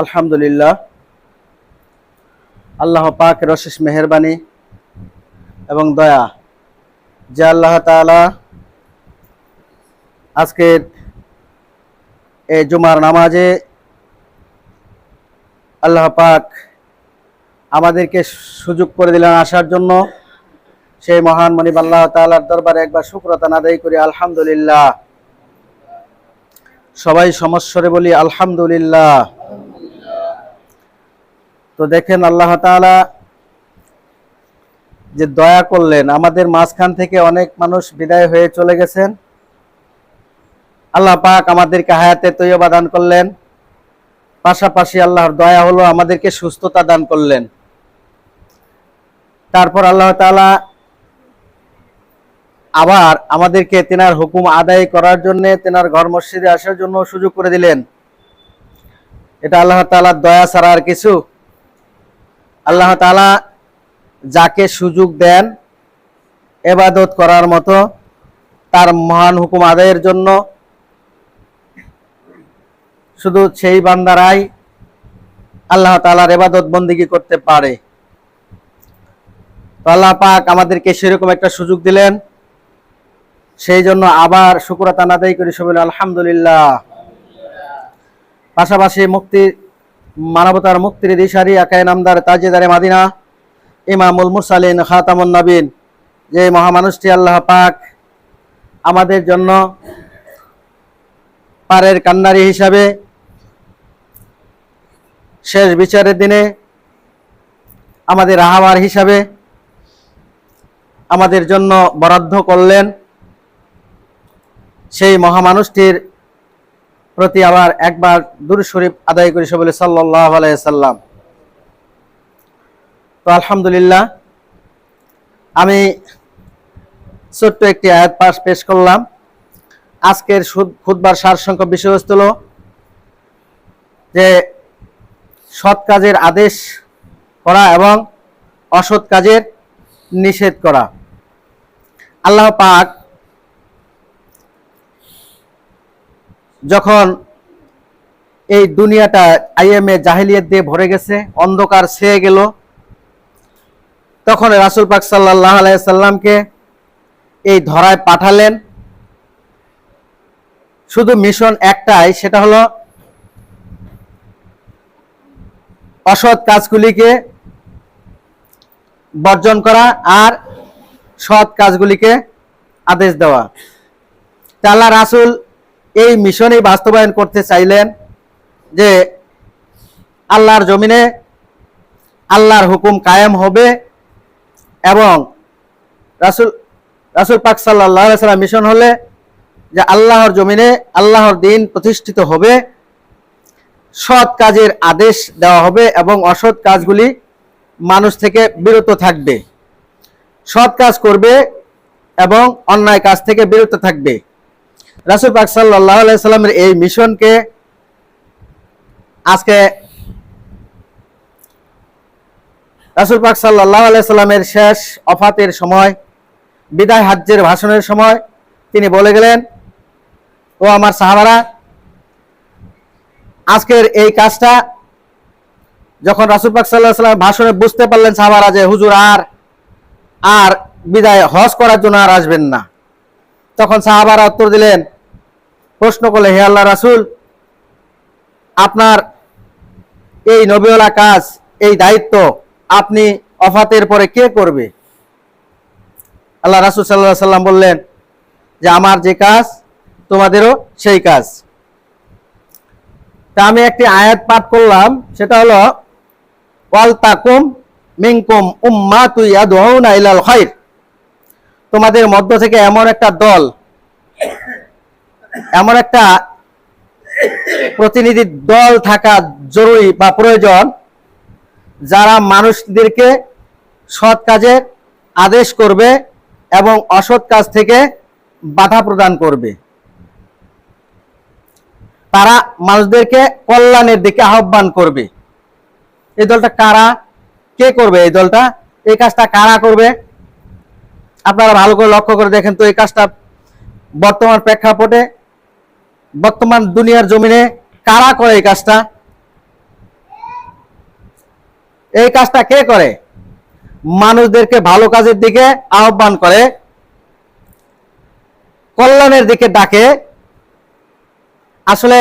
আলহামদুলিল্লাহ, আল্লাহ পাকের অশেষ মেহেরবানি এবং দয়া যে আল্লাহ তাআলা আজকের এই জুমার নামাজে আল্লাহ পাক আমাদেরকে সুযোগ করে দিলেন আসার জন্য। সেই মহান মনিব আল্লাহ তাআলার দরবারে একবার শুকরানা আদায় করি আলহামদুলিল্লাহ। সবাই সমস্বরে বলি আলহামদুলিল্লাহ। তো দেখেন আল্লাহ তাআলা যে দয়া করলেন, আমাদের মাঝখান থেকে অনেক মানুষ বিদায় হয়ে চলে গেছেন। আল্লাহ পাক আমাদেরকে হায়াতে তৈয়বা দান করলেন, পাশাপাশি আল্লাহর দয়া হলো আমাদেরকে সুস্থতা দান করলেন। তারপর আল্লাহ তাআলা আবার আমাদেরকে তেনার হুকুম আদায় করার জন্য, তেনার ঘর মসজিদে আসার জন্য সুযোগ করে দিলেন। এটা আল্লাহ তাআলার দয়া ছাড়া আর কিছু? আল্লাহ তাআলা যাকে সুযোগ দেন ইবাদত করার মতো, তার মহান হুকুম আদায়ের জন্য, শুধু সেই বান্দারাই আল্লাহ তাআলার ইবাদত বন্দেগী করতে পারে। তো আল্লাহ পাক আমাদেরকে সেরকম একটা সুযোগ দিলেন, সেই জন্য আবার শুকরানা আদায় করি সবাই আলহামদুলিল্লাহ। পাশাপাশি মানবতার মুক্তির দিশারি আকায়ে নামদার তাজেদারে মাদিনা ইমামুল মুরসালিন খাতামুন নবীন, যে মহামানুষটি আল্লাহ পাক আমাদের জন্য পারের কান্নারি হিসাবে শেষ বিচারের দিনে আমাদের রাহবার হিসাবে আমাদের জন্য বরাদ্দ করলেন, সেই মহামানুষটির প্রতি আবার একবার দুরূদ শরীফ আদায় করি সবাই সাল্লাল্লাহু আলাইহি সাল্লাম। তো আলহামদুলিল্লাহ, আমি ছোট্ট একটি আয়াত পেশ করলাম। আজকের খুতবার সারসংক্ষেপ বিষয়বস্তু হলো যে সৎ কাজের আদেশ করা এবং অসৎ কাজের নিষেধ করা। আল্লাহ পাক যখন এই দুনিয়াটা আইএমএ জাহেলিয়াত দিয়ে ভরে গেছে, অন্ধকার ছেয়ে গেল, তখন রাসূল পাক সাল্লাল্লাহু আলাইহি সাল্লামকে এই ধরায় পাঠালেন। শুধু মিশন একটাই, সেটা হলো অসৎ কাজগুলিকে বর্জন করা আর সৎ কাজগুলিকে আদেশ দেওয়া। আল্লাহ রাসূল এই মিশনই বাস্তবায়ন করতে চাইলেন যে আল্লাহর জমিনে আল্লাহর হুকুম কায়েম হবে এবং রাসূল পাক সাল্লাল্লাহু আলাইহি সাল্লাম মিশন হলে যে আল্লাহর জমিনে আল্লাহর দ্বীন প্রতিষ্ঠিত হবে, সৎ কাজের আদেশ দেওয়া হবে এবং অসৎ কাজগুলি মানুষ থেকে বিরত থাকবে, সৎ কাজ করবে এবং অন্যায় কাজ থেকে বিরত থাকবে। রাসূল পাক সাল্লাল্লাহু আলাইহি সাল্লামের এই মিশনকে আজকে রাসূল পাক সাল্লাল্লাহু আলাইহি সাল্লামের শেষ ওফাতের সময়, বিদায় হজ্জের ভাষণের সময় তিনি বলে গেলেন, ও আমার সাহাবারা, আজকের এই কাজটা যখন রাসূল পাক সাল্লাল্লাহু আলাইহি সাল্লাম ভাষণে বুঝতে পারলেন সাহাবারা যে হুজুর আর বিদায় হজ করার জন্য আর আসবেন না, তখন সাহাবারা উত্তর দিলেন, প্রশ্ন করলে, হে আল্লাহ রাসূল, আপনার এই নবীওয়ালা কাজ, এই দায়িত্ব আপনি ওফাতের পরে কে করবে? আল্লাহ রাসূল সাল্লাল্লাহু আলাইহি সাল্লাম বললেন যে আমার যে কাজ তোমাদেরও সেই কাজ। তা আমি একটি আয়াত পাঠ করলাম, সেটা হলো ওয়াল তাকুম মিনকুম উম্মাতুন ইয়াদউনা ইলাল খায়র। তোমাদের মধ্য থেকে এমন একটা দল, এমন একটা প্রতিনিধি দল থাকা জরুরি বা প্রয়োজন, যারা মানুষদেরকে সৎ কাজের আদেশ করবে এবং অসৎ কাজ থেকে বাধা প্রদান করবে। তারা মানুষদেরকে কল্যাণের দিকে আহ্বান করবে। এই দলটা কারা? কে করবে এই দলটা? এই কাজটা কারা করবে? আপনারা ভালো করে লক্ষ্য করে দেখেন তো, এই কাজটা বর্তমান প্রেক্ষাপটে, বর্তমান দুনিয়ার জমিনে কারা করে এই কাজটা? এই কাজটা কে করে? মানুষদেরকে ভালো কাজের দিকে আহ্বান করে, কল্যাণের দিকে ডাকে। আসলে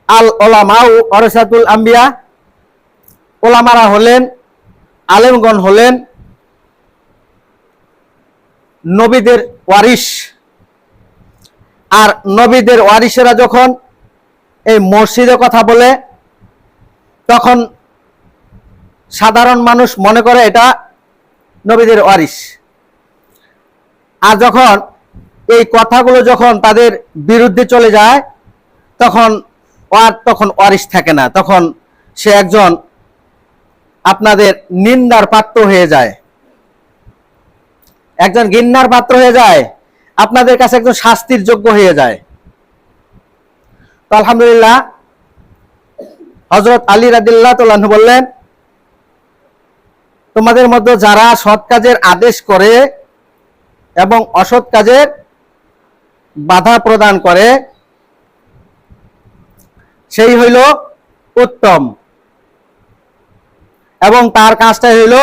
আল ওলামা ওয়ারাসাতুল আম্বিয়া, ওলামারা হলেন, আলেমগণ হলেন নবীদের ওয়ারিস। আর নবীদের ওয়ারিসেরা যখন এই মসজিদে কথা বলে, তখন সাধারণ মানুষ মনে করে এটা নবীদের ওয়ারিস। আর যখন এই কথাগুলো যখন তাদের বিরুদ্ধে চলে যায়, তখন ওয়ারিস থাকে না, তখন সে একজন আপনাদের নিন্দার পাত্র হয়ে যায়, একজন ঘৃণার পাত্র হয়ে যায়, আপনাদের কাছে একজন শাস্তির যোগ্য হয়ে যায়। তো আলহামদুলিল্লাহ, হযরত আলী রাদিয়াল্লাহু তাআলা আনহু বললেন, তোমাদের মধ্যে যারা সৎ কাজের আদেশ করে এবং অসৎ কাজের বাধা প্রদান করে, সেই হইল উত্তম, এবং তার কাজটাই হইল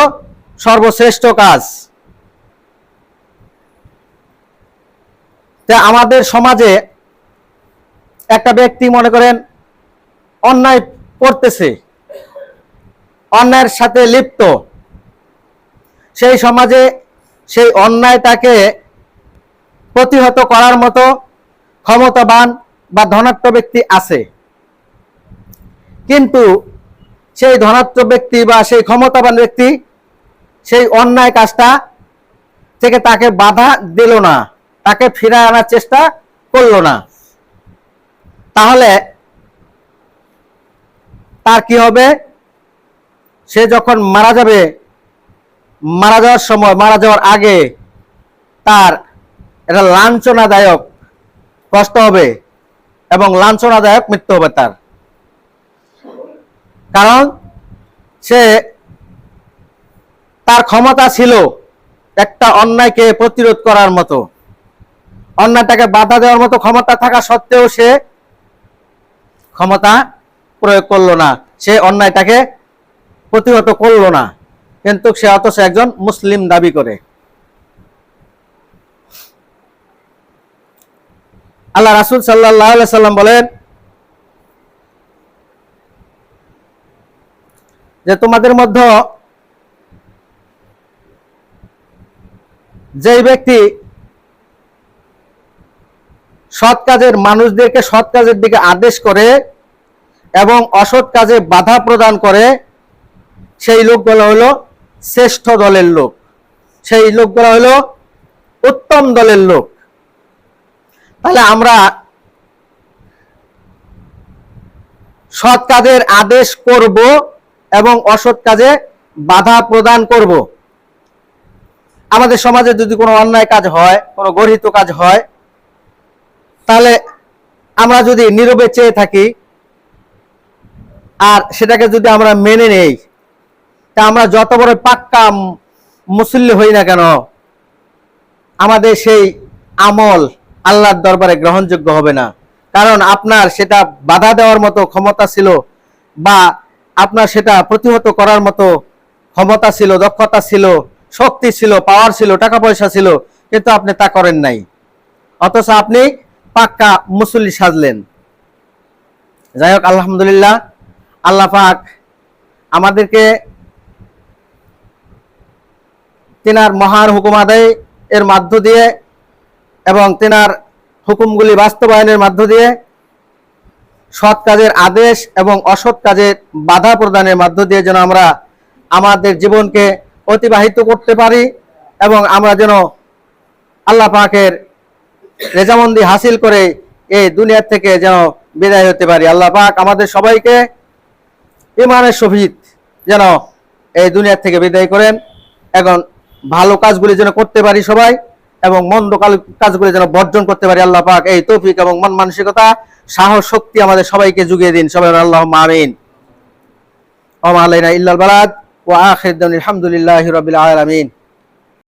সর্বশ্রেষ্ঠ কাজ। তা আমাদের সমাজে একটা ব্যক্তি মনে করেন অন্যায় করতেছে, অন্যায়ের সাথে লিপ্ত, সেই সমাজে সেই অন্যায়টাকে প্রতিহত করার মতো ক্ষমতাবান বা ধনাঢ্য ব্যক্তি আছে, কিন্তু সেই ধনাঢ্য ব্যক্তি বা সেই ক্ষমতাবান ব্যক্তি সেই অন্যায় কাজটা থেকে তাকে বাধা দিল না, তাকে ফিরায় আনার চেষ্টা করলো না। তাহলে তার কি হবে? সে যখন মারা যাবে, মারা যাওয়ার সময়, মারা যাওয়ার আগে তার এটা লাঞ্ছনাদায়ক কষ্ট হবে এবং লাঞ্ছনাদায়ক মৃত্যু হবে তার। কারণ সে, তার ক্ষমতা ছিল একটা অন্যায়কে প্রতিরোধ করার মতো, অন্যায়টাকে বাধা দেওয়ার মতো ক্ষমতা থাকা সত্ত্বেও সে ক্ষমতা প্রয়োগ করলো না, সে অন্যায়টাকে প্রতিহত করলো না, কিন্তু সে অথচ একজন মুসলিম দাবি করে। আল্লাহ রাসূল সাল্লাল্লাহু আলাইহি সাল্লাম বলেন যে তোমাদের মধ্যে যেই ব্যক্তি সৎ কাজের, মানুষদেরকে সৎ কাজের দিকে আদেশ করে এবং অসৎ কাজে বাধা প্রদান করে, সেই লোকগুলো হলো শ্রেষ্ঠ দলের লোক, সেই লোকগুলো হলো উত্তম দলের লোক। তাহলে আমরা সৎ কাজের আদেশ করব এবং অসৎ কাজে বাধা প্রদান করব। আমাদের সমাজে যদি কোনো অন্যায় কাজ হয়, কোনো গর্হিত কাজ হয়, তাহলে আমরা যদি নীরবে চেয়ে থাকি আর সেটাকে যদি আমরা মেনে নেই, তা আমরা যত বড় পাক্কা মুসল্লি হই না কেন, আমাদের সেই আমল আল্লাহর দরবারে গ্রহণযোগ্য হবে না। কারণ আপনার সেটা বাধা দেওয়ার মতো ক্ষমতা ছিল, বা আপনার সেটা প্রতিহত করার মতো ক্ষমতা ছিল, দক্ষতা ছিল, শক্তি ছিল, পাওয়ার ছিল, টাকা পয়সা ছিল, কিন্তু আপনি তা করেন নাই, অথচ আপনি পাক্কা মুসল্লি সাজলেন। যাই হোক, আলহামদুলিল্লাহ, আল্লাহ পাক আমাদেরকে তিনার মহান হুকুম আদায় এর মধ্য দিয়ে এবং তিনার হুকুমগুলি বাস্তবায়নের মধ্য দিয়ে সৎ কাজের আদেশ এবং অসৎ কাজের বাধা প্রদানের মধ্য দিয়ে যেন আমরা আমাদের জীবনকে অতিবাহিত করতে পারি এবং আমরা যেন আল্লাহ পাকের রেজামন্দি হাসিল করে এই দুনিয়া থেকে যেন বিদায় হতে পারি। আল্লাহ পাক আমাদের সবাইকে ঈমানের সহিত যেন এই দুনিয়া থেকে বিদায় করেন, এখন ভালো কাজগুলি যেন করতে পারি সবাই, এবং মন্দ কাজগুলি যেন বর্জন করতে পারি। আল্লাহ পাক এই তৌফিক এবং মন মানসিকতা, সাহস, শক্তি আমাদের সবাইকে যুগিয়ে দিন। সবাই আল্লাহুম্মা আমিন। ওয়া মা আলাইনা ইল্লাল বালাগ ওয়া আখিরু দাওয়ানা আলহামদুলিল্লাহি রাব্বিল আলামিন।